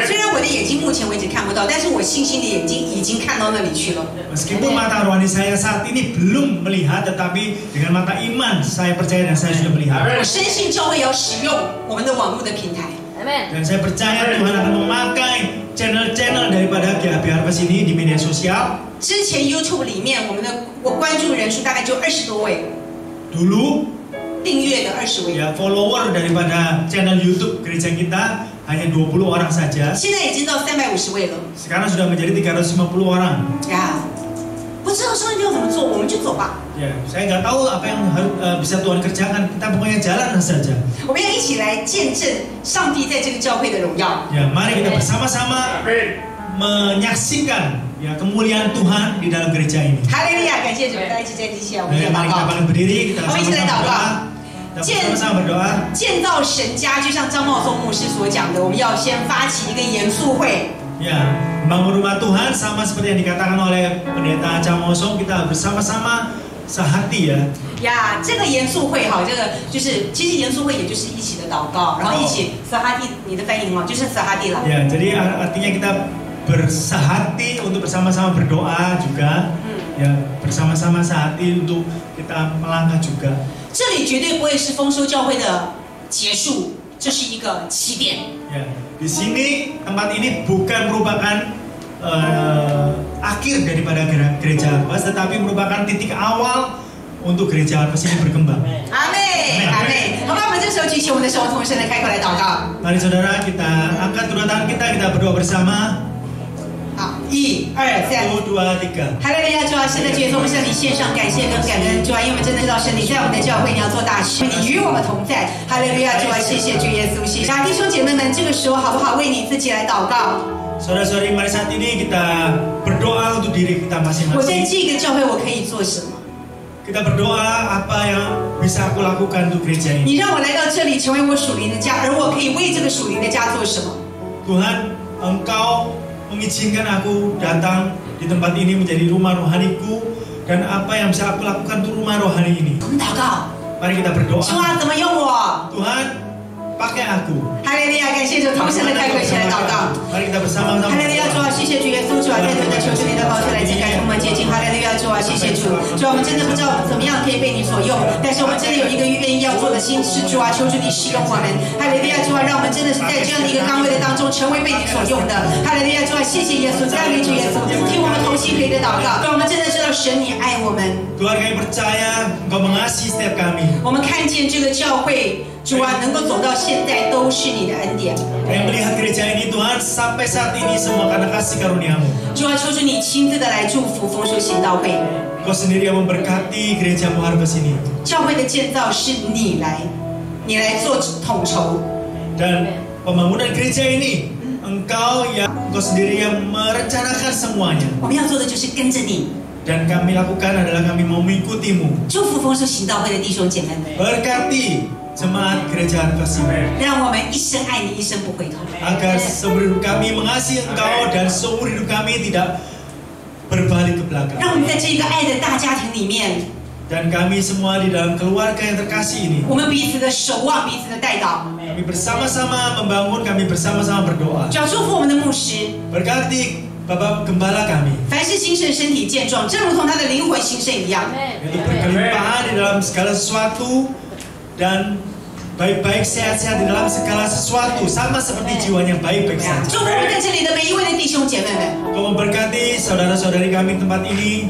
虽然我的眼睛目前为止看不到，但是我信心的眼睛已经看到那里去了。 Meskipun mata rohani saya saat ini belum melihat, tetapi dengan mata iman saya percaya dan saya sudah melihat. 我深信教会要使用我们的网络的平台。 Dan saya percaya Tuhan akan memakai channel-channel daripada GHB Harvest ini di media sosial. 之前 YouTube 里面我关注人数大概就20多位， Dulu 订阅的20位， ya follower daripada channel YouTube gereja kita hanya 20 orang saja. 现在已经到350位了。 Sekarang sudah menjadi 350 orang. 呀，不知道上帝要怎么做，我们就走吧。 Ya, saya nggak tahu apa yang harus bisa Tuhan kerjakan. Kita pokoknya jalan saja. 我们要一起来见证上帝在这个教会的荣耀。 Ya, mari kita bersama-sama menyaksikan ya kemuliaan Tuhan di dalam gereja ini. 哈利路亚，感谢主，大家一起站立起来，我们 Ya, 来祷 mari kita 告。 bangkit berdiri, kita 我们一起来 sama-sama 祷 berdoa. 告。 Kita bersama-sama berdoa. 建造神家，就像张茂松牧师所讲的，我们要先发起一个严肃会。 Ya, membangun rumah Tuhan sama seperti yang dikatakan oleh pendeta Camosong, kita bersama-sama sehati ya. 呀，这个严肃会哈，这个就是其实严肃会也就是一起的祷告，然后一起撒哈蒂，你的翻译哦，就是撒哈蒂啦。 Ya, jadi artinya kita bersehati untuk bersama-sama berdoa juga. Ya, bersama-sama sehati untuk kita melangkah juga. 这里绝对不会是丰收教会的结束，这是一个起点。 Ya, di sini tempat ini bukan merupakan akhir daripada gereja Harvest, tetapi merupakan titik awal untuk gereja Harvest ini berkembang. 阿妹，阿妹，好吧，我们这时候举起我们的手，同声的开口来祷告。 Mari saudara kita angkat kedua tangan kita berdoa bersama. 好，1、2、3。 1, 2, 3. 哈利路亚，主啊，神的节奏，我们向你献上感谢跟感恩，主啊，因为我们真的知道神你在我们的教会，你要做大事，你与我们同在。哈利路亚，主啊，谢谢主耶稣，谢谢。弟兄姐妹们，这个时候好不好为你自己来祷告？ Saudara-saudari, mari saat ini kita berdoa untuk diri kita 我在 masing-masing. 这个教会我可以做什么？ Kita berdoa apa yang bisa aku lakukan untuk gereja ini. 你让我来到这里成为我属灵的家，而我可以为这个属灵的家做什么？ Tuhan, Engkau mengizinkan aku datang di tempat ini menjadi rumah rohaniku, dan apa yang bisa aku lakukan untuk rumah rohani ini. 我们祷告， Mari kita berdoa. 主啊，怎么用我？ Tuhan, pakai aku. 哈利路亚，感谢主，同声的开口一起来祷告。 Mari kita bersama-sama 哈利路亚，主啊，谢谢主耶稣，主啊，再次的求主你的宝血来揭开充满洁净。哈利路亚，主啊，谢谢主，主啊，我们真的不知道怎么样可以被你所用，但是我们真的有一个愿意要做的心，是主啊，求主你使用我们。哈利路亚，主啊，让我们真的是在这样的一个岗位的当中，成为被你所用的。哈利路亚，主啊，谢谢耶稣，赞美主耶稣，听我们同心合意的祷告，让我们真的知道神你爱我们。 Tuhan, kami percaya Engkau mengasihi setiap kami. 我们看见这个教会，主啊，能够走到现在都是你的恩典。 Kami melihat gereja ini Tuhan sampai saat ini semua karena kasih karuniamu. 主啊，求主你亲自的来祝福丰收行道会。 Engkau sendiri yang memberkati gerejamu Harvest ini. 教会的建造是你来做统筹。 Dan pembangunan gereja ini Engkau sendiri yang merencanakan semuanya. 我们要做的就是跟着你， Dan kami lakukan adalah kami mau mengikutimu. 祝福丰收行道会的弟兄姐妹们， Berkati jemaat gereja Harvest ini. 让我们一生爱你，一生不回头。 Agar seumur hidup kami mengasihi Engkau dan seumur hidup kami tidak berbalik ke belakang. 让我们在这个爱的大家庭里面， Dan kami semua di dalam keluarga yang terkasih ini, 我们彼此的守望，彼此的带导。 kami bersama-sama membangun, kami bersama-sama berdoa. 主要祝福我们的牧师， Berkati Bapak Gembala kami, 凡事兴盛，身体健壮，正如同他的灵魂兴盛一样。 yaitu berkelimpahan di dalam segala sesuatu dan baik-baik sehat-sehat di dalam segala sesuatu, sama seperti jiwanya baik-baik 祝 saja. 福我们在这里的每一位的弟兄姐妹们， Kau memberkati saudara-saudari kami di tempat ini,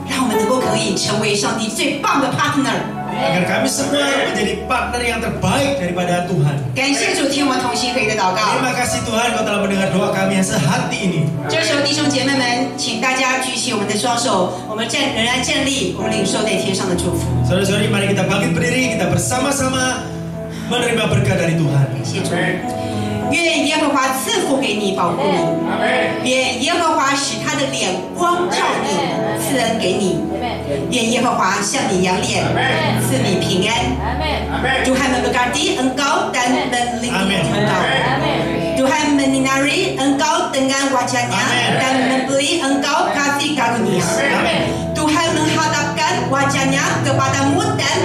让我们能够可以成为上帝最棒的 partner。 agar kami semua menjadi partner yang terbaik daripada Tuhan. 感谢主听我们同心合一的祷告。 Terima kasih Tuhan Kau telah mendengar doa kami yang sehati ini. 这时候弟兄姐妹们，请大家举起我们的双手，我们仍然站立，我们领受在天上的祝福。 Saudara-saudari, mari kita bangkit berdiri, kita bersama-sama menerima berkat dari Tuhan. 感谢主，愿耶和华赐福给你，保护你；愿耶和华使他的脸光照你，赐恩给你；愿耶和华向你扬脸，赐你平安。Tuhan memberkati engkau dan melindungi engkau. Tuhan menyinari engkau dengan wajahnya dan memberi engkau kasih karunia. Tuhan menghadapkan wajahnya kepadamu dan